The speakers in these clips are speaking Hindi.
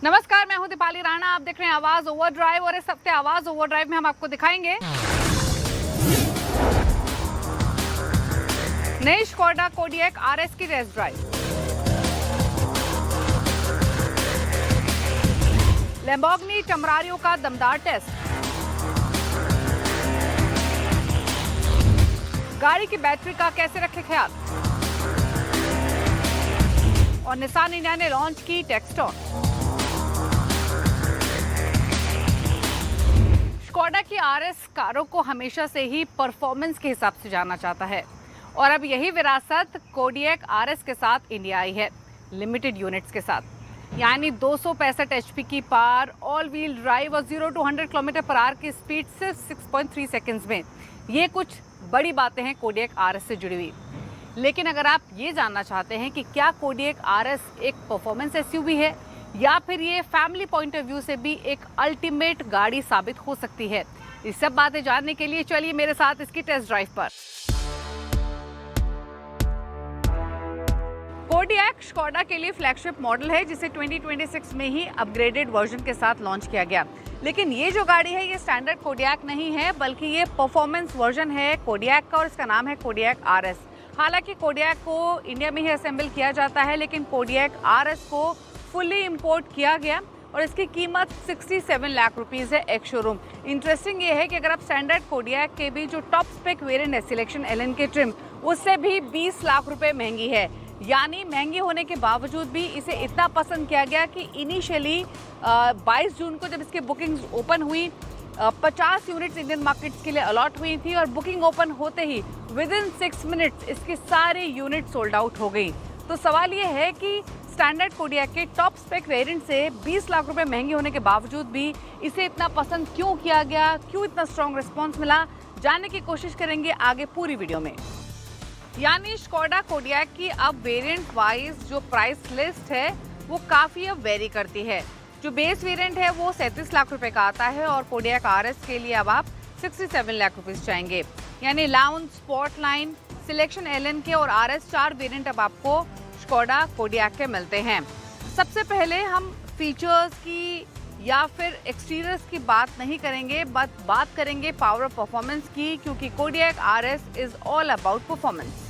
नमस्कार, मैं हूं दीपाली राणा। आप देख रहे हैं आवाज ओवरड्राइव और इस हफ्ते आवाज ओवरड्राइव में हम आपको दिखाएंगे नई स्कोडा कोडियक आरएस की टेस्ट ड्राइव, लैम्बोर्गिनी टेम्परारियो का दमदार टेस्ट, गाड़ी की बैटरी का कैसे रखे ख्याल और निसान इंडिया ने लॉन्च की टेक्सटॉन। स्कोडा की आरएस कारों को हमेशा से ही परफॉर्मेंस के हिसाब से जाना जाता है और अब यही विरासत कोडियक आरएस के साथ इंडिया आई है, लिमिटेड यूनिट्स के साथ। यानी 265 एचपी की पावर, ऑल व्हील ड्राइव और 0 to 100 किलोमीटर पर आवर की स्पीड सिर्फ 6.3 सेकंड्स में। ये कुछ बड़ी बातें हैं कोडियक आरएस से जुड़ी हुई। लेकिन अगर आप ये जानना चाहते हैं कि क्या कोडियक आरएस एक परफॉर्मेंस एसयूवी है या फिर ये फैमिली पॉइंट ऑफ व्यू से भी एक अल्टीमेट गाड़ी साबित हो सकती है, ये सब बातें जानने के लिए चलिए मेरे साथ इसकी टेस्ट ड्राइव पर। कोडियक स्कोडा के लिए फ्लैगशिप मॉडल है जिसे 2026 में ही अपग्रेडेड वर्जन के साथ लॉन्च किया गया। लेकिन ये जो गाड़ी है ये स्टैंडर्ड कोडियक नहीं है, बल्कि ये परफॉर्मेंस वर्जन है कोडियक का और इसका नाम है कोडियक आरएस। हालांकि कोडियक को इंडिया में ही असेंबल किया जाता है, लेकिन कोडियक आरएस को फुली इंपोर्ट किया गया और इसकी कीमत 67 लाख रुपीस है एक्स शोरूम। इंटरेस्टिंग ये है कि अगर आप स्टैंडर्ड कोडियक के भी जो टॉप स्पेक वेरिएंट है सिलेक्शन एलएन के ट्रिम, उससे भी 20 लाख रुपए महंगी है। यानी महंगी होने के बावजूद भी इसे इतना पसंद किया गया कि इनिशियली 22 जून को जब इसकी बुकिंग्स ओपन हुई 50 यूनिट्स इंडियन मार्केट्स के लिए अलॉट हुई थी और बुकिंग ओपन होते ही विदिन 6 मिनट्स इसकी सारी यूनिट सोल्ड आउट हो गई। तो सवाल ये है कि स्टैंडर्ड कोडियक के टॉप स्पेक वेरिएंट से 20 लाख रुपए महंगी होने के बावजूद भी इसे इतना पसंद क्यों किया गया, क्यों इतना स्ट्रॉन्ग रिस्पॉन्स मिला, जानने की कोशिश करेंगे आगे पूरी वीडियो में। यानी स्कोडा कोडियक की अब वेरिएंट वाइज जो प्राइस लिस्ट है वो काफ़ी अब वेरी करती है। जो बेस वेरिएंट है वो 37 लाख रुपए का आता है और कोडियक आरएस के लिए अब आप 67 लाख रुपीस चाहेंगे। यानी lounge, sportline, selection LN के और आरएस 4 वेरिएंट अब आपको स्कोडा कोडियक के मिलते हैं। सबसे पहले हम फीचर्स की या फिर एक्सटीरियर्स की बात नहीं करेंगे, बात करेंगे पावर और परफॉर्मेंस की, क्योंकि Kodiaq RS is all about performance.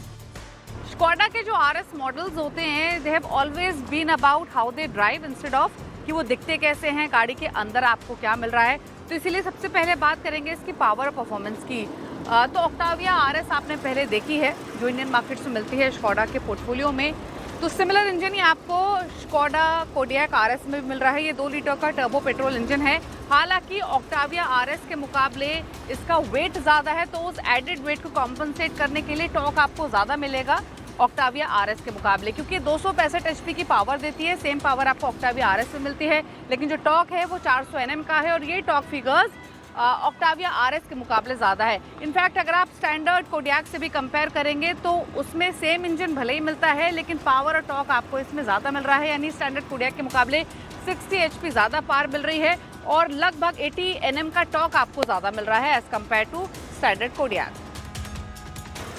Skoda के जो आरएस मॉडल्स होते हैं they have always been about how they drive instead of कि वो दिखते कैसे हैं, गाड़ी के अंदर आपको क्या मिल रहा है। तो इसीलिए सबसे पहले बात करेंगे इसकी पावर और परफॉर्मेंस की। तो ऑक्टाविया आरएस आपने पहले देखी है जो इंडियन मार्केट में मिलती है स्कोडा के पोर्टफोलियो में। तो सिमिलर इंजन ही आपको स्कोडा कोडियक आरएस में भी मिल रहा है। ये 2 लीटर का टर्बो पेट्रोल इंजन है। हालांकि ऑक्टाविया आरएस के मुकाबले इसका वेट ज़्यादा है, तो उस एडेड वेट को कॉम्पनसेट करने के लिए टॉर्क आपको ज़्यादा मिलेगा ऑक्टाविया आरएस के मुकाबले, क्योंकि 265 एचपी की पावर देती है। सेम पावर आपको ऑक्टाविया आरएस में मिलती है, लेकिन जो टॉर्क है वो 400 एनएम का है और ये टॉर्क फिगर्स ऑक्टाविया आरएस के मुकाबले ज़्यादा है। इनफैक्ट अगर आप स्टैंडर्ड कोडियक से भी कंपेयर करेंगे तो उसमें सेम इंजन भले ही मिलता है, लेकिन पावर और टॉर्क आपको इसमें ज़्यादा मिल रहा है। यानी स्टैंडर्ड कोडियक के मुकाबले 60 एचपी ज़्यादा पावर मिल रही है और लगभग 80 एनएम का टॉर्क आपको ज़्यादा मिल रहा है as compare to standard Kodiaq.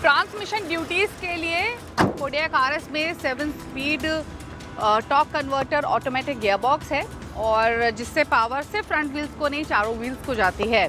Transmission duties के लिए कोडियक आरएस में 7 speed torque converter automatic gearbox है और जिससे पावर से फ्रंट व्हील्स को नहीं चारों व्हील्स को जाती है।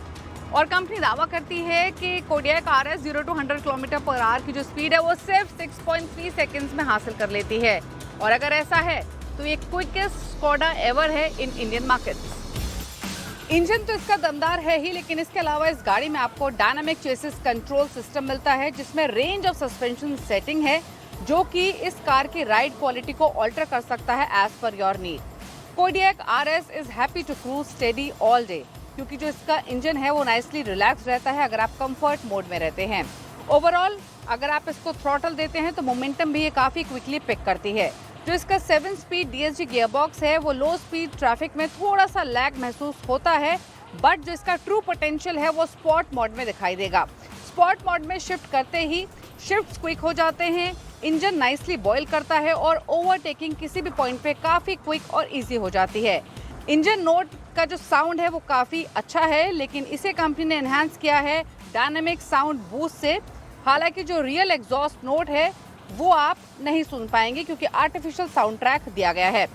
और कंपनी दावा करती है कि Kodiak RS 0 to 100 kilometre per hour की जो स्पीड है वो सिर्फ 6.3 सेकंड्स में हासिल कर लेती है। और अगर ऐसा है तो ये क्विकेस्ट स्कोडा एवर है इन इंडियन मार्केट। इंजन तो इसका दमदार है ही, लेकिन इसके अलावा इस गाड़ी में आपको डायनामिक चेसिस कंट्रोल सिस्टम मिलता है जिसमें रेंज ऑफ सस्पेंशन सेटिंग है जो कि इस कार की राइड क्वालिटी को ऑल्टर कर सकता है as per your need. Kodiaq RS is happy to cruise steady all day, क्योंकि जो इसका इंजन है वो नाइसली रिलैक्स रहता है अगर आप कंफर्ट मोड में रहते हैं। ओवरऑल अगर आप इसको थ्रॉटल देते हैं तो मोमेंटम भी ये काफ़ी क्विकली पिक करती है। जो इसका 7 स्पीड डीएसजी गियरबॉक्स है वो लो स्पीड ट्रैफिक में थोड़ा सा लैग महसूस होता है, बट जो इसका ट्रू पोटेंशियल है वो स्पॉट मोड में दिखाई देगा। स्पॉट मोड में शिफ्ट करते ही शिफ्ट्स क्विक हो जाते हैं, इंजन नाइसली बॉयल करता है और ओवरटेकिंग किसी भी पॉइंट पे काफ़ी क्विक और इजी हो जाती है। इंजन नोट का जो साउंड है वो काफ़ी अच्छा है, लेकिन इसे कंपनी ने एनहांस किया है डायनामिक साउंड बूस्ट से। हालांकि जो रियल एग्जॉस्ट नोट है वो आप नहीं सुन पाएंगे क्योंकि आर्टिफिशियल साउंड ट्रैक दिया गया है।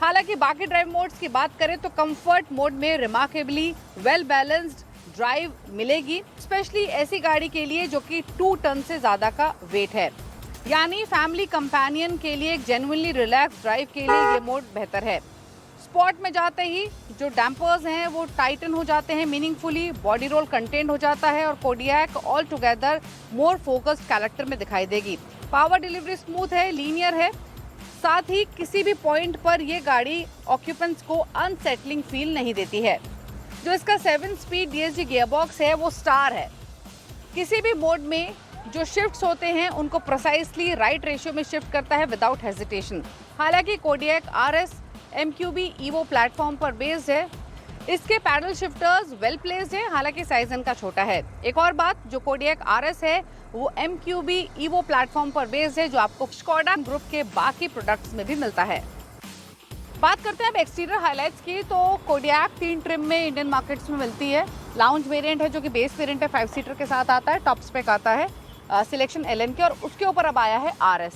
हालांकि बाकी ड्राइव मोड्स की बात करें तो कंफर्ट मोड में रिमार्केबली वेल बैलेंस्ड ड्राइव मिलेगी, स्पेशली ऐसी गाड़ी के लिए जो कि 2 टन से ज्यादा का वेट है। यानी फैमिली कंपेनियन के लिए एक जेन्युइनली रिलैक्स ड्राइव के लिए ये मोड बेहतर है। स्पॉट में जाते ही जो डैम्पर्स हैं वो टाइटन हो जाते हैं मीनिंगफुली, बॉडी रोल कंटेंट हो जाता है और Kodiak all together more focused character में दिखाई देगी। पावर डिलीवरी स्मूथ है, लीनियर है, साथ ही किसी भी पॉइंट पर ये गाड़ी ऑक्यूपेंट्स को अनसेटलिंग फील नहीं देती है। जो इसका 7 स्पीड DSG गियरबॉक्स है वो स्टार है। किसी भी मोड में जो शिफ्ट्स होते हैं उनको प्रिसाइसली राइट रेशियो में शिफ्ट करता है विदाउट हेजिटेशन। हालांकि Kodiak RS MQB EVO platform पर बेस्ड है। इसके पैडल शिफ्टर्स वेल प्लेस्ड हैं, हालांकि साइज इनका छोटा है। एक और बात, जो कोडियक RS है वो MQB EVO प्लेटफॉर्म पर बेस्ड है, जो आपको स्कोडा ग्रुप के बाकी प्रोडक्ट्स में भी मिलता है। बात करते हैं अब एक्सटीरियर हाइलाइट्स की, तो कोडियक 3 ट्रिम में इंडियन मार्केट्स में मिलती है। लाउंज वेरिएंट है जो कि बेस वेरिएंट है, 5 सीटर के साथ आता है, टॉप स्पेक आता है सिलेक्शन LN के, और उसके ऊपर अब आया है RS।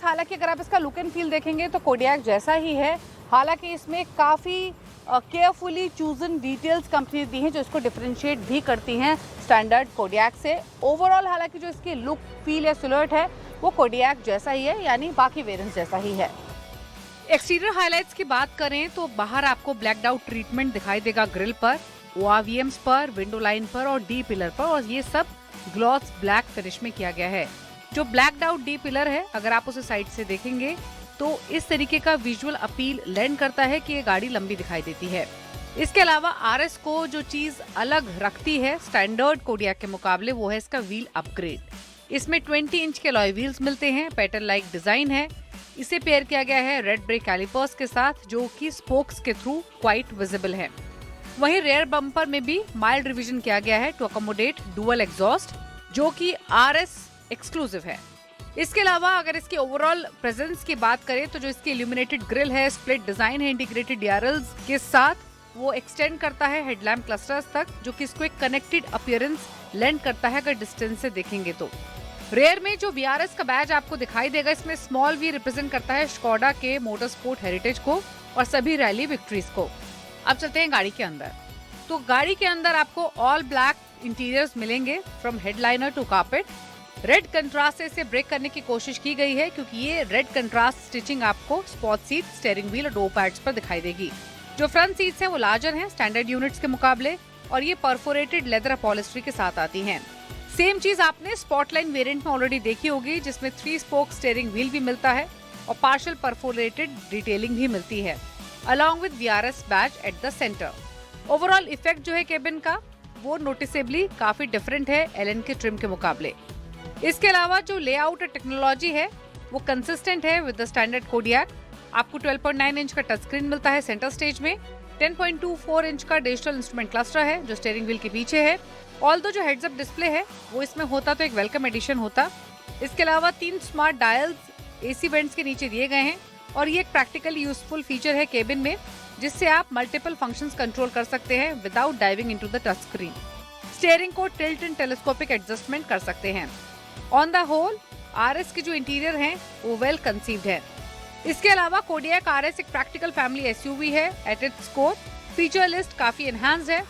हालांकि अगर आप इसका लुक एंड फील देखेंगे तो कोडियक जैसा ही है, हालांकि इसमें काफ़ी केयरफुली चूजन डिटेल्स कंपनी दी हैं जो इसको डिफरेंशिएट भी करती हैं स्टैंडर्ड कोडियक से। ओवरऑल हालांकि जो इसकी लुक फील या सिलुएट है वो कोडियक जैसा ही है, यानी बाकी वेरिएंट्स जैसा ही है। एक्सटीरियर हाइलाइट्स की बात करें तो बाहर आपको ब्लैक्ड आउट ट्रीटमेंट दिखाई देगा ग्रिल पर, ORVMs पर, विंडो लाइन पर और डी पिलर पर, और ये सब ग्लॉस ब्लैक फिनिश में किया गया है। जो ब्लैक्ड आउट डी पिलर है, अगर आप उसे साइड से देखेंगे तो इस तरीके का विजुअल अपील लैंड करता है कि ये गाड़ी लंबी दिखाई देती है। इसके अलावा RS को जो चीज अलग रखती है स्टैंडर्ड कोडियक के मुकाबले, वो है इसका व्हील अपग्रेड। इसमें 20 इंच के अलॉय व्हील्स मिलते हैं, पेटल लाइक डिजाइन है। इसे पेयर किया गया है रेड ब्रेक कैलिपर्स के साथ, जो कि स्पोक्स के थ्रू क्वाइट विजिबल है। वहीं रेयर बम्पर में भी माइल्ड रिवीजन किया गया है टू अकोमोडेट डुअल एग्जॉस्ट, जो कि RS एक्सक्लूसिव है। इसके अलावा अगर इसकी ओवरऑल प्रेजेंस की बात करें तो जो इसकी इल्यूमिनेटेड ग्रिल है, स्प्लिट डिजाइन है इंटीग्रेटेड DRLs के साथ, वो एक्सटेंड करता है हेडलैम्प क्लस्टर्स तक, जो कि इसको एक कनेक्टेड अपीयरेंस लैंड करता है अगर डिस्टेंस से देखेंगे तो। रेयर में जो VRS का बैज आपको दिखाई देगा, इसमें स्मॉल V रिप्रेजेंट करता है स्कोडा के मोटर स्पोर्ट हेरिटेज को और सभी रैली विक्ट्रीज को। अब चलते हैं गाड़ी के अंदर। तो गाड़ी के अंदर आपको ऑल ब्लैक इंटीरियर्स मिलेंगे from headliner to carpet. Red contrast से इसे ब्रेक करने की कोशिश की गई है, क्योंकि ये रेड कंट्रास्ट स्टिचिंग आपको स्पॉट सीट, स्टीयरिंग व्हील और डोर पैड्स पर दिखाई देगी। जो फ्रंट सीट्स हैं वो लार्जर हैं स्टैंडर्ड यूनिट्स के मुकाबले, और ये परफोरेटेड लेदर अपॉलिस्ट्री के साथ आती हैं। सेम चीज आपने स्पॉटलाइन वेरिएंट में ऑलरेडी देखी होगी, जिसमें 3 स्पोक स्टीयरिंग व्हील भी मिलता है और पार्शियल परफोरेटेड डिटेलिंग भी मिलती है, along with VRS badge at the center. Overall effect जो है केबिन का वो नोटिसेबली काफी डिफरेंट है LN के ट्रिम के मुकाबले। इसके अलावा जो लेआउट और टेक्नोलॉजी है वो कंसिस्टेंट है विद द स्टैंडर्ड कोडियक। आपको 12.9 इंच का टच स्क्रीन मिलता है सेंटर स्टेज में, 10.24 इंच का डिजिटल इंस्ट्रूमेंट क्लस्टर है जो स्टीयरिंग व्हील के पीछे है। ऑल्दो जो हेड्स अप डिस्प्ले है वो इसमें होता तो एक वेलकम एडिशन होता। इसके अलावा 3 स्मार्ट डायल्स AC वेंट्स के नीचे दिए गए हैं, और ये एक प्रैक्टिकली यूजफुल फीचर है केबिन में, जिससे आप मल्टीपल फंक्शंस कंट्रोल कर सकते हैं without diving into the touch screen. Steering को टिल्ट एंड टेलीस्कोपिक एडजस्टमेंट कर सकते हैं। ऑन द होल RS की जो इंटीरियर है वो वेल कंसीव्ड है। इसके अलावा कोडियक RS एक प्रैक्टिकल फैमिली SUV है at its core. Feature list काफी एनहांस्ड है।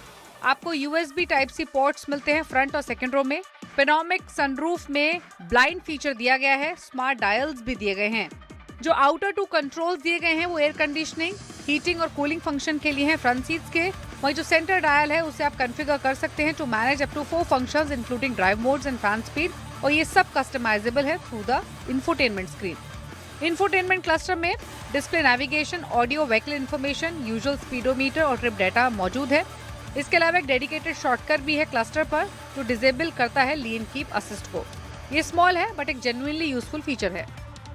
आपको USB Type-C पोर्ट्स मिलते हैं फ्रंट और सेकंड रो में। पेनोमिक सनरूफ में ब्लाइंड फीचर दिया गया है, स्मार्ट डायल्स भी दिए गए हैं। जो आउटर 2 कंट्रोल्स दिए गए हैं वो एयर कंडीशनिंग, हीटिंग और कूलिंग फंक्शन के लिए हैं फ्रंट सीट्स के। वही जो सेंटर डायल है उसे आप कॉन्फ़िगर कर सकते हैं to manage up to 4 functions including drive modes and fan speed, और ये सब कस्टमाइजेबल है through the infotainment screen. Infotainment cluster में display navigation, audio, vehicle information, usual speedometer और ट्रिप डाटा मौजूद है। इसके अलावा एक डेडिकेटेड शॉर्टकट भी है क्लस्टर पर जो डिसेबल करता है लीन कीप असिस्ट को। ये स्मॉल है बट एक जेन्युइनली यूजफुल फीचर है।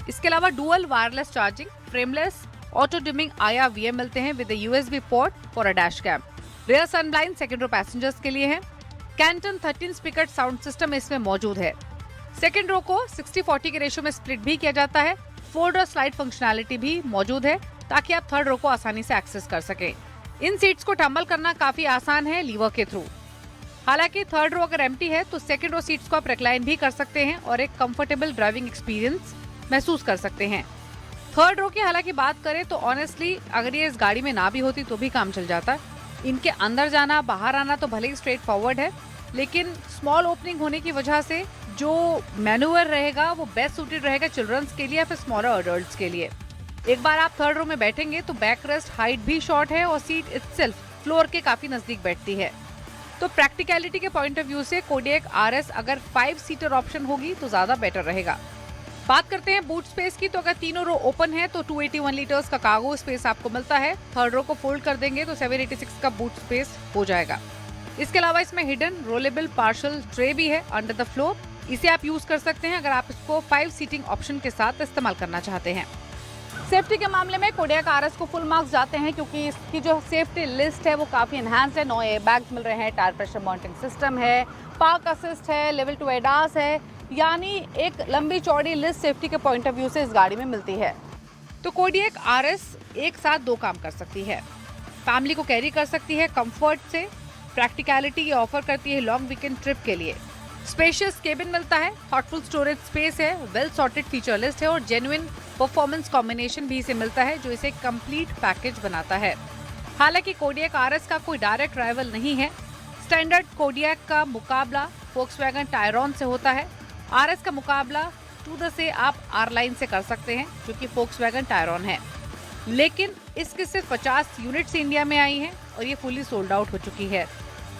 इसके अलावा dual wireless charging, frameless auto dimming IR/VM मिलते हैं with USB port for a dash cam. Rear sunblind second row passengers के लिए है। कैंटन 13 स्पीकर साउंड सिस्टम इसमें मौजूद है। सेकंड रो को 60-40 के रेशियो में स्प्लिट भी किया जाता है। फोल्ड और स्लाइड फंक्शनैलिटी भी मौजूद है ताकि आप थर्ड रो को आसानी से एक्सेस कर सकें। इन सीट्स को टम्बल करना काफी आसान है लीवर के थ्रू। हालांकि थर्ड रो अगर एम्प्टी है तो सेकंड रो सीट्स को आप रिक्लाइन भी कर सकते हैं और एक कंफर्टेबल ड्राइविंग एक्सपीरियंस महसूस कर सकते हैं। थर्ड रो की हालांकि बात करें तो ऑनेस्टली अगर ये इस गाड़ी में ना भी होती तो भी काम चल जाता। इनके अंदर जाना बाहर आना तो भले ही स्ट्रेट फॉरवर्ड है, लेकिन स्मॉल ओपनिंग होने की वजह से जो मैनुअर रहेगा वो बेस्ट सूटेड रहेगा चिल्ड्रंस के लिए या फिर स्मॉलर अडल्ट्स के लिए। एक बार आप थर्ड रो में बैठेंगे तो बैक रेस्ट हाइट भी शॉर्ट है और सीट इटसेल्फ फ्लोर के काफी नजदीक बैठती है। तो प्रैक्टिकलिटी के पॉइंट ऑफ व्यू से कोडियक आरएस अगर 5 सीटर ऑप्शन होगी तो ज्यादा बेटर रहेगा। बात करते हैं बूट स्पेस की, तो अगर तीनों रो ओपन है तो 281 लीटर्स का कार्गो स्पेस आपको मिलता है। थर्ड रो को फोल्ड कर देंगे तो 786 का बूट स्पेस हो जाएगा। इसके अलावा इसमें हिडन रोलेबल पार्शल ट्रे भी है अंडर द फ्लोर। इसे आप यूज कर सकते हैं अगर आप इसको 5 सीटिंग ऑप्शन के साथ इस्तेमाल करना चाहते हैं। सेफ्टी के मामले में कोडियक आरएस को फुल मार्क्स जाते हैं क्योंकि इसकी जो सेफ्टी लिस्ट है वो काफी एनहांस्ड है। 9 एयरबैग्स मिल रहे हैं, टायर प्रेशर मॉनिटरिंग सिस्टम है, पार्क असिस्ट है, लेवल 2 एडास है, यानी एक लंबी चौड़ी लिस्ट सेफ्टी के पॉइंट ऑफ व्यू से इस गाड़ी में मिलती है। तो कोडियक आरएस एक साथ 2 काम कर सकती है, फैमिली को कैरी कर सकती है कंफर्ट से, प्रैक्टिकलिटी ऑफर करती है लॉन्ग वीकेंड ट्रिप के लिए। स्पेशियस केबिन मिलता है, थॉटफुल स्टोरेज स्पेस है, वेल सॉर्टेड फीचर लिस्ट है और जेन्युइन परफॉर्मेंस कॉम्बिनेशन भी इसे मिलता है जो इसे कंप्लीट पैकेज बनाता है। हालांकि कोडियक आरएस का कोई डायरेक्ट राइवल नहीं है। स्टैंडर्ड कोडियक का मुकाबला फोक्सवैगन टायरॉन से होता है। आरएस का मुकाबला टूडा से आप आर लाइन से कर सकते हैं जो कि फोक्सवैगन टायरॉन है, लेकिन इसके सिर्फ 50 यूनिट्स इंडिया में आई हैं और ये फुली सोल्ड आउट हो चुकी है।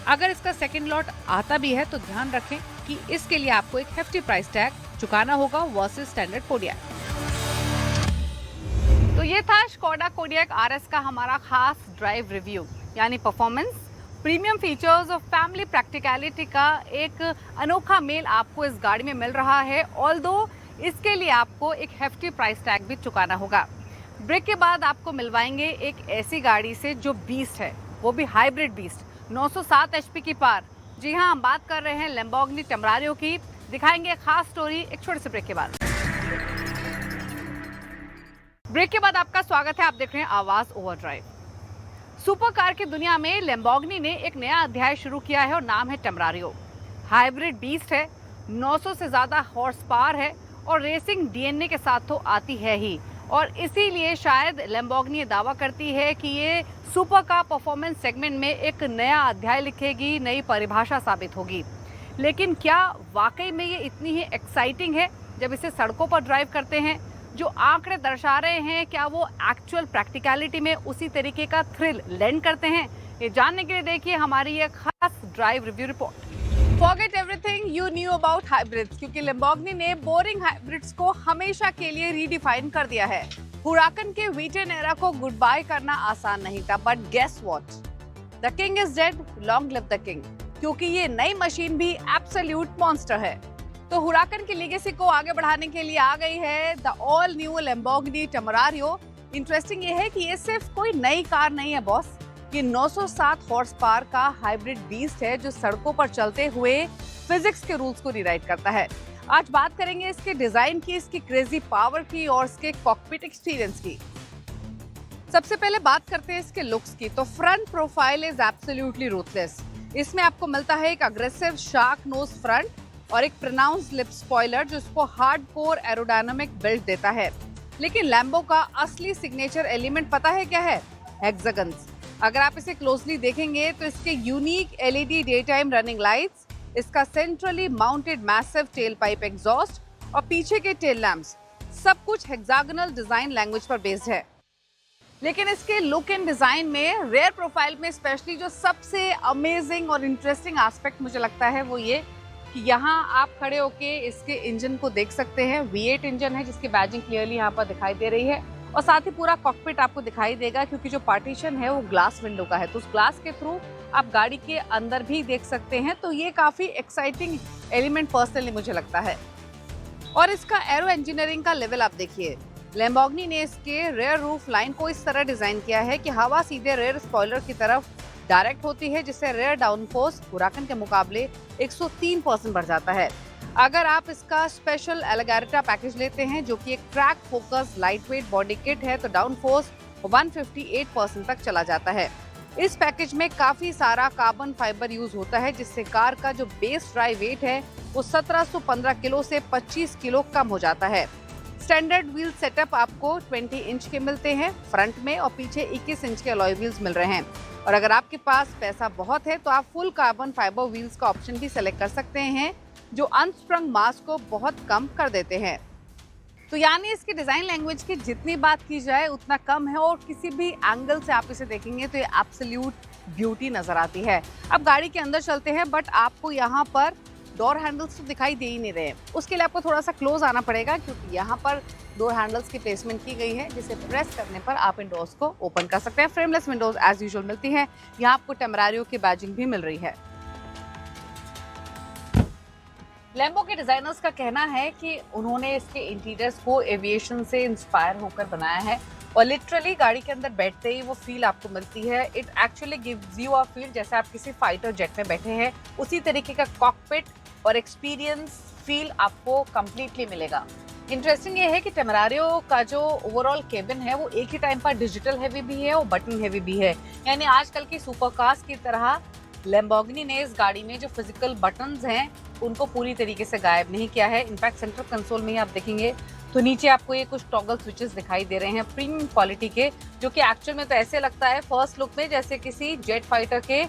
अगर इसका सेकेंड लॉट आता भी है तो ध्यान रखें कि इसके लिए आपको एक हेफ्टी प्राइस टैग चुकाना होगा वर्सेस स्टैंडर्ड कोडियक। तो ये था स्कोडा कोडियक आरएस का हमारा खास ड्राइव रिव्यू, यानी परफॉर्मेंस, प्रीमियम फीचर्स और फैमिली प्रैक्टिकलिटी का एक अनोखा मेल आपको इस गाड़ी में मिल रहा है। ऑल्दो इसके लिए आपको एक हेफ्टी प्राइस टैग भी चुकाना होगा। ब्रेक के बाद आपको मिलवाएंगे एक ऐसी गाड़ी से जो बीस्ट है, वो भी हाइब्रिड बीस्ट, 907 एचपी की पार। जी हाँ, हम बात कर रहे हैं लैम्बोर्गिनी टेम्परारियो की। दिखाएंगे खास स्टोरी एक छोटे से ब्रेक के बाद। ब्रेक के बाद आपका स्वागत है, आप देख रहे हैं आवाज ओवरड्राइव। सुपर कार की दुनिया में लैम्बोर्गिनी ने एक नया अध्याय शुरू किया है और नाम है टेम्परारियो। हाइब्रिड बीस्ट है, 900 से ज्यादा हॉर्स पावर है और रेसिंग डीएनए के साथ तो आती है ही, और इसीलिए शायद लैम्बोर्गिनी दावा करती है कि ये सुपर कार परफॉर्मेंस सेगमेंट में एक नया अध्याय लिखेगी, नई परिभाषा साबित होगी। लेकिन क्या वाकई में ये इतनी ही एक्साइटिंग है जब इसे सड़कों पर ड्राइव करते हैं? जो आंकड़े दर्शा रहे हैं, क्या वो एक्चुअल प्रैक्टिकलिटी में उसी तरीके का थ्रिल लैंड करते हैं? ये जानने के लिए देखिए हमारी ये खास drive review report. Forget everything you knew about hybrids, क्योंकि लैम्बोर्गिनी ने बोरिंग हाइब्रिड्स को हमेशा के लिए रीडिफाइन कर दिया है। हुराकन के वीटेन एरा को गुड बाय करना आसान नहीं था, but guess what, the king is dead, long live the king, क्योंकि ये नई मशीन भी एब्सोल्यूट मॉन्स्टर है। तो हुराकन की लेगेसी को आगे बढ़ाने के लिए आ गई है the all new Lamborghini Temerario. Interesting ये है कि ये सिर्फ कोई नई कार नहीं है बॉस, ये 907 हॉर्स पावर का हाइब्रिड बीस्ट है जो सड़कों पर चलते हुए फिजिक्स के रूल्स को रीराइट करता है। आज बात करेंगे इसके डिजाइन की, इसकी क्रेजी पावर की और इसके कॉकपिट एक्सपीरियंस की। सबसे पहले बात करते हैं इसके लुक्स की। तो front profile is absolutely ruthless. इसमें आपको मिलता है एक अग्रेसिव शार्क नोज फ्रंट और एक प्रोनाउंस लिप स्पॉइलर जो इसको हार्डकोर एरोडायनामिक बिल्ड देता है। लेकिन लैम्बो का असली सिग्नेचर एलिमेंट पता है क्या है? हेक्सागन्स। अगर आप इसे क्लोजली देखेंगे तो इसके unique LED daytime running lights, इसका centrally mounted massive tail pipe exhaust और पीछे के टेल लैम्प्स, सब कुछ हेक्सागोनल डिजाइन लैंग्वेज पर बेस्ड है। लेकिन इसके लुक एंड डिजाइन में रेयर प्रोफाइल में स्पेशली जो सबसे अमेजिंग और इंटरेस्टिंग एस्पेक्ट मुझे लगता है वो ये कि यहाँ आप खड़े होके इसके इंजन को देख सकते हैं। V8 इंजन है जिसकी बैजिंग क्लियरली यहाँ पर दिखाई दे रही है और साथ ही पूरा कॉकपिट आपको दिखाई देगा क्योंकि जो पार्टीशन है वो ग्लास विंडो का है, तो उस ग्लास के थ्रू आप गाड़ी के अंदर भी देख सकते हैं। तो ये काफी एक्साइटिंग एलिमेंट पर्सनली मुझे लगता है। और इसका एरो इंजीनियरिंग का लेवल आप देखिए। लैम्बोर्गिनी ने इसके रेयर रूफ लाइन को इस तरह डिजाइन किया है कि हवा सीधे रेयर स्पॉइलर की तरफ डायरेक्ट होती है, जिससे रेयर डाउनफोर्स हुराकन के मुकाबले 103% बढ़ जाता है। अगर आप इसका स्पेशल एलेगारिटा पैकेज लेते हैं जो कि एक track focus lightweight body kit है, तो डाउनफोर्स 158% तक चला जाता है। इस पैकेज में काफी सारा कार्बन फाइबर यूज होता है जिससे कार का जो बेस ड्राइव वेट है वो 1715 किलो से 25 किलो कम हो जाता है। स्टैंडर्ड व्हील सेटअप आपको 20 इंच के मिलते हैं फ्रंट में और पीछे 21 इंच के अलॉय व्हील्स मिल रहे हैं। और अगर आपके पास पैसा बहुत है तो आप फुल कार्बन फाइबर व्हील्स का ऑप्शन भी सेलेक्ट कर सकते हैं, जो अनस्प्रंग मास को बहुत कम कर देते हैं। तो यानी इसकी डिज़ाइन लैंग्वेज की जितनी बात की जाए उतना कम है और किसी भी एंगल से आप इसे देखेंगे तो ये एब्सोल्यूट ब्यूटी नज़र आती है। अब गाड़ी के अंदर चलते हैं, बट आपको यहाँ पर डोर हैंडल्स तो दिखाई दे ही नहीं रहे। उसके लिए आपको थोड़ा सा क्लोज आना पड़ेगा, क्योंकि यहाँ पर डोर हैंडल्स की प्लेसमेंट की गई है, जिसे प्रेस करने पर आप इन डोर्स को ओपन कर सकते हैं। फ्रेमलेस विंडोज एज यूजुअल मिलती हैं। यहाँ आपको टेम्परेरी की बैजिंग भी मिल रही है। लैम्बो के डिजाइनर्स का कहना है कि उन्होंने इसके इंटीरियर्स को एविएशन से इंस्पायर होकर बनाया है और लिटरली गाड़ी के अंदर बैठते ही वो फील आपको मिलती है। It actually gives you a feel जैसे आप किसी फाइटर जेट में बैठे हैं, उसी तरीके का कॉकपिट और एक्सपीरियंस फील आपको कंप्लीटली मिलेगा। इंटरेस्टिंग ये है कि टेम्परेरी का जो ओवरऑल केबिन है वो एक ही टाइम पर डिजिटल हैवी भी है और बटन हैवी भी है। यानी आजकल की सुपर कार्स की तरह लैम्बोर्गिनी ने इस गाड़ी में जो फिजिकल बटन्स हैं उनको पूरी तरीके से गायब नहीं किया है। इनफैक्ट सेंट्रल कंसोल में ही आप देखेंगे तो नीचे आपको ये कुछ टॉगल स्विचेस दिखाई दे रहे हैं प्रीमियम क्वालिटी के, जो कि एक्चुअल में तो ऐसे लगता है फर्स्ट लुक में जैसे किसी जेट फाइटर के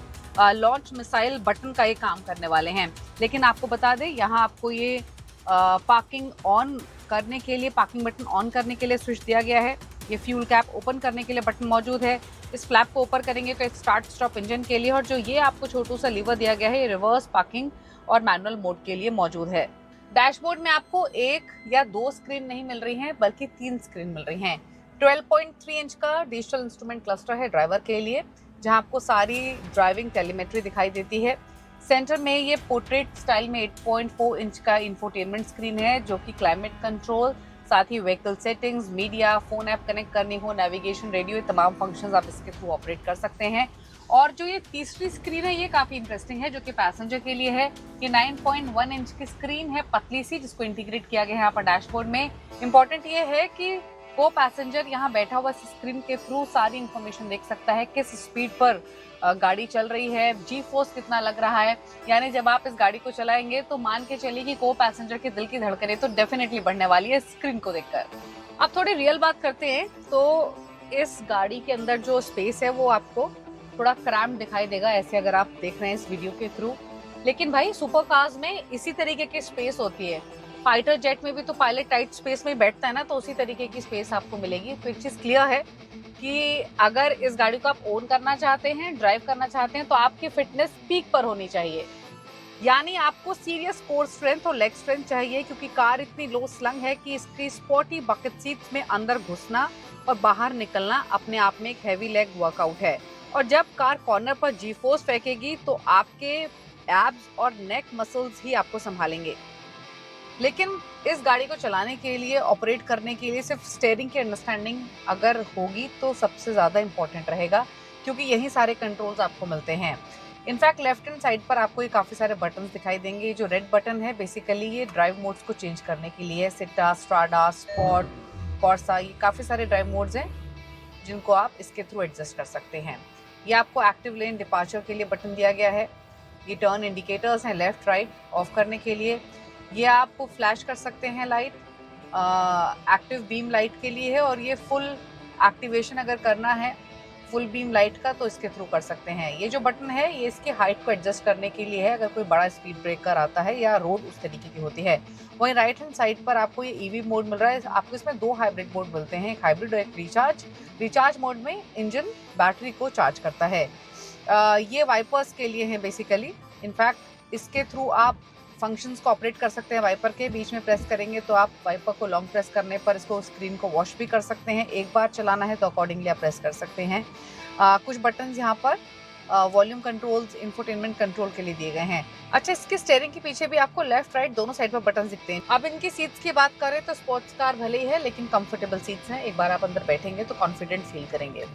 लॉन्च मिसाइल बटन का ये काम करने वाले हैं। लेकिन आपको बता दें, यहाँ आपको ये पार्किंग ऑन करने के लिए, पार्किंग बटन ऑन करने के लिए स्विच दिया गया है। ये फ्यूल कैप ओपन करने के लिए बटन मौजूद है। इस फ्लैप को ऊपर करेंगे तो एक स्टार्ट स्टॉप इंजन के लिए, और जो ये आपको छोटू सा लीवर दिया गया है ये रिवर्स पार्किंग और मैनुअल मोड के लिए मौजूद है। डैशबोर्ड में आपको एक या दो स्क्रीन नहीं मिल रही हैं, बल्कि 3 स्क्रीन मिल रही हैं। 12.3 इंच का डिजिटल इंस्ट्रूमेंट क्लस्टर है ड्राइवर के लिए, जहां आपको सारी ड्राइविंग टेलीमेट्री दिखाई देती है। सेंटर में ये पोर्ट्रेट स्टाइल में 8.4 इंच का इंफोटेनमेंट स्क्रीन है, जो कि क्लाइमेट कंट्रोल, साथ ही vehicle settings, media, phone app connect करनी हो, नेविगेशन, रेडियो, तमाम फंक्शंस आप इसके थ्रू ऑपरेट कर सकते हैं। और जो ये तीसरी स्क्रीन है ये काफ़ी इंटरेस्टिंग है, जो कि पैसेंजर के लिए है। ये 9.1 इंच की स्क्रीन है, पतली सी, जिसको इंटीग्रेट किया गया है यहाँ पर डैशबोर्ड में। इंपॉर्टेंट ये है कि वो पैसेंजर यहाँ बैठा हुआ स्क्रीन के थ्रू सारी इंफॉर्मेशन देख सकता है, किस स्पीड पर गाड़ी चल रही है, जी फोर्स कितना लग रहा है। यानी जब आप इस गाड़ी को चलाएंगे तो मान के चलिए कि को पैसेंजर के दिल की धड़कनें तो डेफिनेटली बढ़ने वाली है स्क्रीन को देखकर। अब थोड़ी रियल बात करते हैं तो इस गाड़ी के अंदर जो स्पेस है वो आपको थोड़ा क्रैम्प दिखाई देगा, ऐसे अगर आप देख रहे हैं इस वीडियो के थ्रू। लेकिन भाई सुपर कार्स में इसी तरीके की स्पेस होती है। फाइटर जेट में भी तो पायलट टाइट स्पेस में बैठता है ना, तो उसी तरीके की स्पेस आपको मिलेगी। तो एक चीज क्लियर है कि अगर इस गाड़ी को आप ओन करना चाहते हैं, ड्राइव करना चाहते हैं, तो आपकी फिटनेस पीक पर होनी चाहिए। यानी आपको सीरियस कोर स्ट्रेंथ और लेग स्ट्रेंथ चाहिए, क्योंकि कार इतनी लो स्लंग है कि इसकी स्पोर्टी बकेट सीट्स में अंदर घुसना और बाहर निकलना अपने आप में एक हैवी लेग वर्कआउट है। और जब कार कॉर्नर पर जी फोर्स फेंकेगी तो आपके एब्स और नेक मसल्स ही आपको संभालेंगे। लेकिन इस गाड़ी को चलाने के लिए, ऑपरेट करने के लिए सिर्फ स्टीयरिंग की अंडरस्टैंडिंग अगर होगी तो सबसे ज़्यादा इंपॉर्टेंट रहेगा, क्योंकि यही सारे कंट्रोल्स आपको मिलते हैं। इनफैक्ट लेफ्ट हैंड साइड पर आपको ये काफ़ी सारे बटन्स दिखाई देंगे। जो रेड बटन है बेसिकली ये ड्राइव मोड्स को चेंज करने के लिए, सिटा, स्ट्राडा, स्पॉट, कॉर्सा, ये काफ़ी सारे ड्राइव मोड्स हैं जिनको आप इसके थ्रू एडजस्ट कर सकते हैं। ये आपको एक्टिव लेन डिपार्चर के लिए बटन दिया गया है। ये टर्न इंडिकेटर्स हैं लेफ्ट राइट ऑफ करने के लिए। ये आप फ्लैश कर सकते हैं लाइट, एक्टिव बीम लाइट के लिए है। और ये फुल एक्टिवेशन अगर करना है फुल बीम लाइट का तो इसके थ्रू कर सकते हैं। ये जो बटन है ये इसकी हाइट को एडजस्ट करने के लिए है, अगर कोई बड़ा स्पीड ब्रेकर आता है या रोड उस तरीके की होती है। वहीं राइट हैंड साइड पर आपको ये ईवी मोड मिल रहा है। आपको इसमें 2 हाइब्रिड मोड मिलते हैं, एक हाइब्रिड और एक रिचार्ज। रिचार्ज मोड में इंजन बैटरी को चार्ज करता है। ये वाइपर्स के लिए है बेसिकली। इनफैक्ट इसके थ्रू आप फंक्शंस को ऑपरेट कर सकते हैं। वाइपर के बीच में प्रेस करेंगे तो आप वाइपर को लॉन्ग प्रेस करने पर इसको स्क्रीन को वॉश भी कर सकते हैं। एक बार चलाना है तो अकॉर्डिंगली आप प्रेस कर सकते हैं। कुछ बटन्स यहाँ पर वॉल्यूम कंट्रोल्स, इंफोटेनमेंट कंट्रोल के लिए दिए गए हैं। अच्छा, इसके स्टीयरिंग के पीछे भी आपको लेफ्ट राइट दोनों साइड पर बटन दिखते हैं। अब इनकी सीट्स की बात करें तो स्पोर्ट्स कार भले ही है लेकिन कंफर्टेबल सीट्स हैं। एक बार आप अंदर बैठेंगे तो कॉन्फिडेंट फील करेंगे।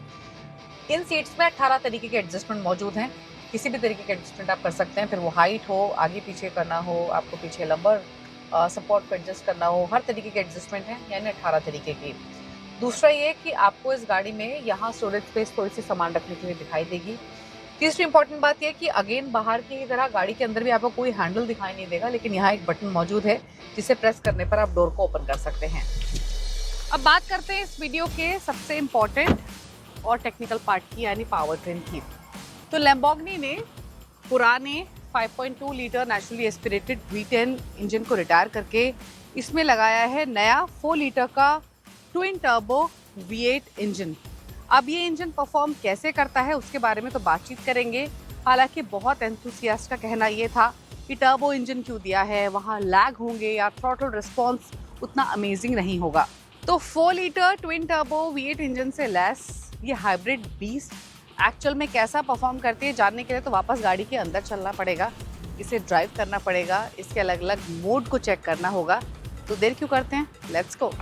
इन सीट्स में 18 तरीके के एडजस्टमेंट मौजूद हैं। किसी भी तरीके के एडजस्टमेंट आप कर सकते हैं, फिर वो हाइट हो, आगे पीछे करना हो, आपको पीछे लंबर सपोर्ट को एडजस्ट करना हो, हर तरीके के एडजस्टमेंट हैं, यानी 18 तरीके की। दूसरा ये कि आपको इस गाड़ी में यहाँ स्टोरेज स्पेस थोड़ी सी सामान रखने के लिए दिखाई देगी। तीसरी इंपॉर्टेंट बात यह कि अगेन बाहर की तरह गाड़ी के अंदर भी आपको कोई हैंडल दिखाई नहीं देगा, लेकिन यहाँ एक बटन मौजूद है जिसे प्रेस करने पर आप डोर को ओपन कर सकते हैं। अब बात करते हैं इस वीडियो के सबसे इम्पोर्टेंट और टेक्निकल पार्ट की, यानी पावर ट्रेन की। तो लैम्बोर्गिनी ने पुराने 5.2 litre naturally aspirated V10 engine को रिटायर करके इसमें लगाया है नया 4 लीटर का ट्विन टर्बो V8 इंजन। अब ये इंजन परफॉर्म कैसे करता है उसके बारे में तो बातचीत करेंगे। हालांकि बहुत एंथुसियास्ट का कहना ये था कि टर्बो इंजन क्यों दिया है, वहाँ लैग होंगे या थ्रॉटल रिस्पॉन्स उतना अमेजिंग नहीं होगा। तो 4 litre twin turbo V8 engine से लैस ये हाइब्रिड बीस्ट एक्चुअल में कैसा परफॉर्म करती है जानने के लिए तो वापस गाड़ी के अंदर चलना पड़ेगा, इसे ड्राइव करना पड़ेगा, इसके अलग अलग मोड को चेक करना होगा। तो देर क्यों करते हैं, लेट्स गो।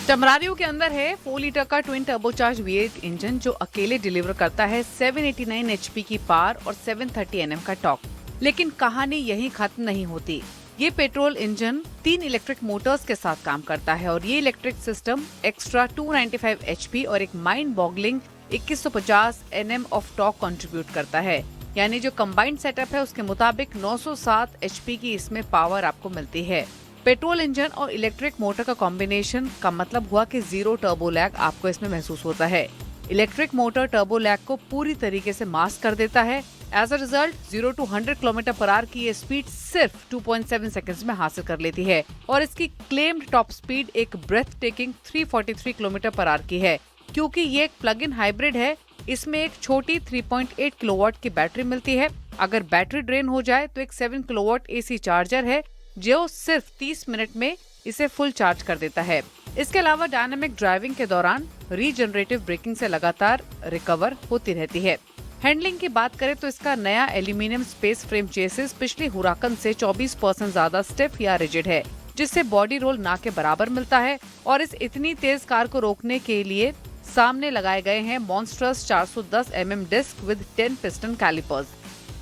टमरारियो के अंदर है 4 लीटर का ट्विन टर्बोचार्ज V8 इंजन जो अकेले डिलीवर करता है 789 HP की पावर और 730 Nm का टॉर्क। लेकिन कहानी यहीं खत्म नहीं होती। ये पेट्रोल इंजन 3 इलेक्ट्रिक मोटर्स के साथ काम करता है और ये इलेक्ट्रिक सिस्टम एक्स्ट्रा 295 HP और एक mind boggling 2150 Nm of torque contribute करता है। यानी जो कंबाइंड सेटअप है उसके मुताबिक 907 HP की इसमें पावर आपको मिलती है। पेट्रोल इंजन और इलेक्ट्रिक मोटर का कॉम्बिनेशन का मतलब हुआ कि जीरो टर्बो लैग आपको इसमें महसूस होता है। इलेक्ट्रिक मोटर टर्बो लैग को पूरी तरीके से मास्क कर देता है। As a result 0 to 100 km/h की ये स्पीड सिर्फ 2.7 सेकंड्स में हासिल कर लेती है और इसकी क्लेम्ड टॉप स्पीड एक ब्रेथ टेकिंग 343 km/h की है। क्योंकि ये एक प्लग इन हाइब्रिड है, इसमें एक छोटी 3.8 किलोवाट की बैटरी मिलती है। अगर बैटरी ड्रेन हो जाए तो एक 7 किलोवाट AC चार्जर है जो सिर्फ 30 मिनट में इसे फुल चार्ज कर देता है। इसके अलावा डायनामिक ड्राइविंग के दौरान रीजनरेटिव ब्रेकिंग से लगातार रिकवर होती रहती है। हैंडलिंग की बात करें तो इसका नया एल्यूमिनियम स्पेस फ्रेम चेसिस पिछली हुराकन से 24% ज्यादा स्टिफ या रिजिड है, जिससे बॉडी रोल ना के बराबर मिलता है। और इस इतनी तेज कार को रोकने के लिए सामने लगाए गए हैं monstrous 410 mm disc with 10 piston calipers.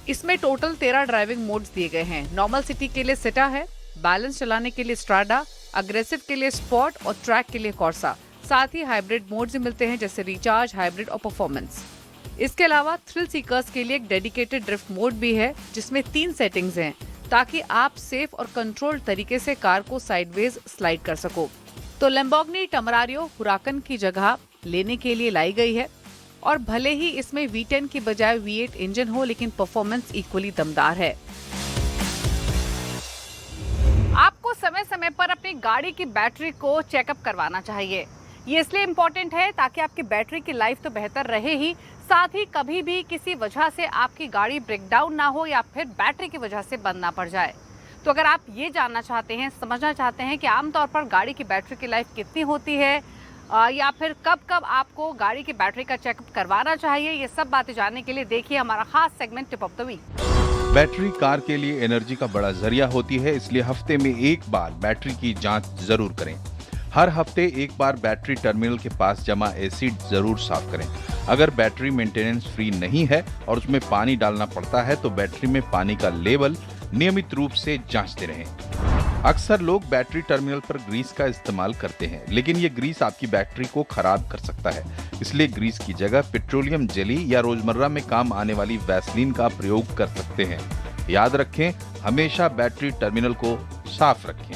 इसमें टोटल 13 ड्राइविंग मोड्स दिए गए हैं। नॉर्मल सिटी के लिए सिटा है, बैलेंस चलाने के लिए स्ट्राडा, अग्रेसिव के लिए स्पॉट और ट्रैक के लिए कॉर्सा। साथ ही हाइब्रिड मोड्स मिलते हैं जैसे रिचार्ज, हाइब्रिड और परफॉर्मेंस। इसके अलावा थ्रिल सीकर्स के लिए एक डेडिकेटेड ड्रिफ्ट मोड भी है जिसमें 3 सेटिंग्स हैं ताकि आप सेफ और कंट्रोल्ड तरीके से कार को साइडवेज स्लाइड कर सको। तो लैम्बोर्गिनी टमरारियो हुराकन की जगह लेने के लिए लाई गई है और भले ही इसमें V10 की बजाय V8 इंजन हो लेकिन परफॉर्मेंस इक्वली दमदार है। आपको समय समय पर अपनी गाड़ी की बैटरी को चेकअप करवाना चाहिए। ये इसलिए इम्पोर्टेंट है ताकि आपकी बैटरी की लाइफ तो बेहतर रहे ही, साथ ही कभी भी किसी वजह से आपकी गाड़ी ब्रेकडाउन ना हो या फिर बैटरी की वजह से बंद ना पड़ जाए। तो अगर आप ये जानना चाहते हैं, समझना चाहते हैं कि आमतौर पर गाड़ी की बैटरी की लाइफ कितनी होती है या फिर कब कब आपको गाड़ी की बैटरी का चेकअप करवाना चाहिए, ये सब बातें जानने के लिए देखिए हमारा खास segment tip of the week. Battery car के लिए एनर्जी का बड़ा जरिया होती है, इसलिए हफ्ते में एक बार बैटरी की जांच जरूर करें। हर हफ्ते एक बार बैटरी टर्मिनल के पास जमा एसिड जरूर साफ करें। अगर बैटरी मेंटेनेंस फ्री नहीं है और उसमें पानी डालना पड़ता है तो बैटरी में पानी का लेवल नियमित रूप से जांचते रहें। अक्सर लोग बैटरी टर्मिनल पर ग्रीस का इस्तेमाल करते हैं, लेकिन ये ग्रीस आपकी बैटरी को खराब कर सकता है। इसलिए ग्रीस की जगह पेट्रोलियम जेली या रोजमर्रा में काम आने वाली वैसलीन का प्रयोग कर सकते हैं। याद रखें, हमेशा बैटरी टर्मिनल को साफ रखें।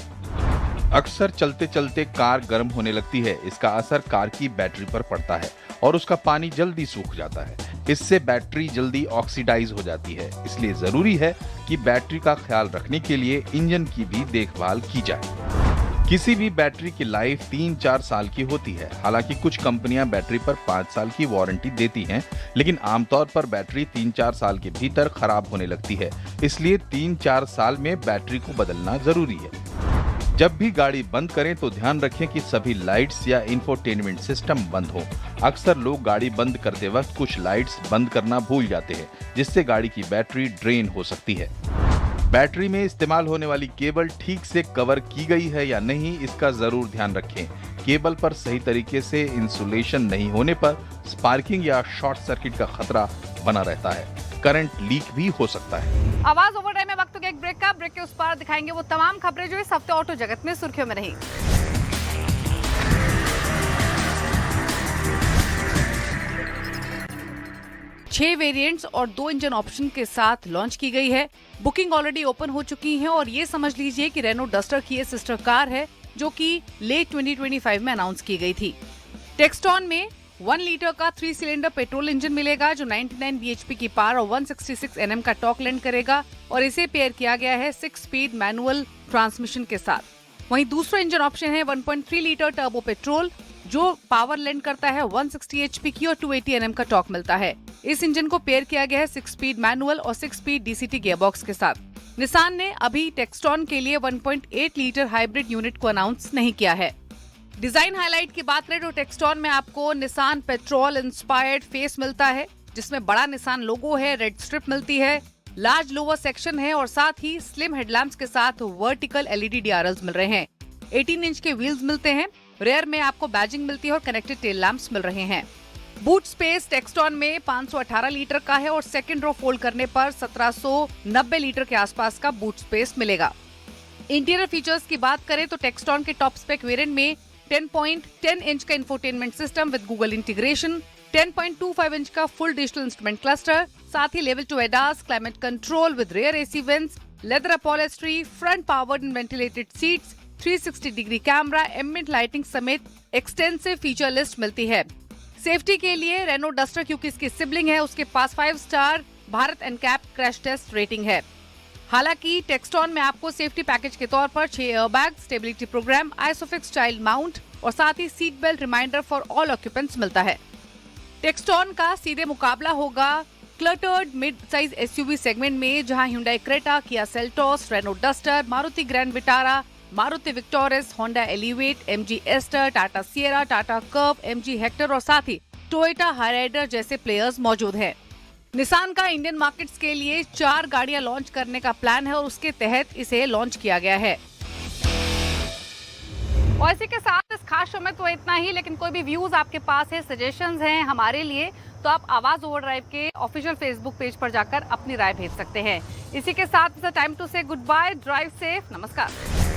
अक्सर चलते चलते कार गर्म होने लगती है। इसका असर कार की बैटरी पर पड़ता है और उसका पानी जल्दी सूख जाता है। इससे बैटरी जल्दी ऑक्सीडाइज हो जाती है। इसलिए जरूरी है कि बैटरी का ख्याल रखने के लिए इंजन की भी देखभाल की जाए। किसी भी बैटरी की लाइफ 3-4 साल की होती है। हालांकि कुछ कंपनियां बैटरी पर 5 साल की वारंटी देती हैं, लेकिन आमतौर पर बैटरी 3-4 साल के भीतर खराब होने लगती है। इसलिए 3-4 साल में बैटरी को बदलना जरूरी है। जब भी गाड़ी बंद करें तो ध्यान रखें कि सभी लाइट्स या इंफोटेनमेंट सिस्टम बंद हो। अक्सर लोग गाड़ी बंद करते वक्त कुछ लाइट्स बंद करना भूल जाते हैं, जिससे गाड़ी की बैटरी ड्रेन हो सकती है। बैटरी में इस्तेमाल होने वाली केबल ठीक से कवर की गई है या नहीं, इसका जरूर ध्यान रखें। केबल पर सही तरीके से इंसुलेशन नहीं होने पर स्पार्किंग या शॉर्ट सर्किट का खतरा बना रहता है। करंट लीक भी हो सकता है। आवाज ओवर टाइम में वक्त हो गया एक ब्रेक का। ब्रेक के उस पार दिखाएंगे वो तमाम खबरें जो इस हफ्ते ऑटो जगत में सुर्खियों में रही। 6 वेरिएंट्स और 2 इंजन ऑप्शन के साथ लॉन्च की गई है। बुकिंग ऑलरेडी ओपन हो चुकी है और ये समझ लीजिए कि रेनो डस्टर की ये सिस्टर कार है जो कि लेट 2025 में अनाउंस की गई थी। टेक्सटॉन में 1 लीटर का 3 सिलेंडर पेट्रोल इंजन मिलेगा जो 99 bhp की पावर और 166 Nm का टॉर्क लैंड करेगा और इसे पेयर किया गया है 6 स्पीड मैनुअल ट्रांसमिशन के साथ। वहीं दूसरा इंजन ऑप्शन है 1.3 लीटर टर्बो पेट्रोल जो पावर लैंड करता है 160 HP की और 280 Nm का टॉर्क मिलता है। इस इंजन को पेयर किया गया है 6 स्पीड मैनुअल और 6 स्पीड DCT गियरबॉक्स के साथ। निसान ने अभी टेक्सटॉन के लिए 1.8 लीटर हाइब्रिड यूनिट को अनाउंस नहीं किया है। डिजाइन हाईलाइट की बात करें तो टेक्सटॉन में आपको निसान पेट्रोल इंस्पायर्ड फेस मिलता है जिसमें बड़ा निसान लोगो है, रेड स्ट्रिप मिलती है, लार्ज लोअर सेक्शन है और साथ ही स्लिम हेडलैम्प्स के साथ वर्टिकल LED DRLs मिल रहे हैं। 18 इंच के व्हील्स मिलते हैं, रेयर में आपको बैजिंग मिलती है और कनेक्टेड टेल लैंप्स मिल रहे हैं। बूट स्पेस टेक्सटॉन में 518 लीटर का है और सेकंड रो फोल्ड करने पर 1790 लीटर के आसपास का बूट स्पेस मिलेगा। इंटीरियर फीचर्स की बात करें तो टेक्सटॉन के टॉप स्पेक वेरिएंट में 10.10 इंच का infotainment system with Google integration, 10.25 inch का फुल डिजिटल इंस्ट्रूमेंट क्लस्टर, साथ ही level 2 ADAS, climate control with rear AC vents, leather upholstery, front powered and ventilated seats, 360 degree camera, ambient lighting समेत एक्सटेंसिव फीचर लिस्ट मिलती है। सेफ्टी के लिए रेनो डस्टर क्योंकि इसकी सिबलिंग है उसके पास 5 star Bharat NCAP crash test rating है। हालांकि टेक्सटॉन में आपको सेफ्टी पैकेज के तौर पर 6 airbag, stability program, ISOFIX child mount और साथ ही seat belt reminder for all occupants मिलता है। टेक्सटॉन का सीधे मुकाबला होगा cluttered mid size SUV segment में जहां Hyundai Creta, Kia Seltos, Renault Duster, Maruti Grand Vitara, Maruti Victoris, Honda Elevate, MG Astor, Tata Sierra, Tata Curvv, MG Hector और साथ ही टोयोटा हाईराइडर जैसे प्लेयर्स मौजूद हैं। निसान का इंडियन मार्केट्स के लिए 4 गाड़ियां लॉन्च करने का प्लान है और उसके तहत इसे लॉन्च किया गया है। और इसी के साथ इस खास शो में तो इतना ही, लेकिन कोई भी व्यूज आपके पास है, सजेशंस हैं हमारे लिए तो आप आवाज ओवरड्राइव के ऑफिशियल फेसबुक पेज पर जाकर अपनी राय भेज सकते हैं। इसी के साथ टाइम टू से गुड बाय, ड्राइव सेफ, नमस्कार।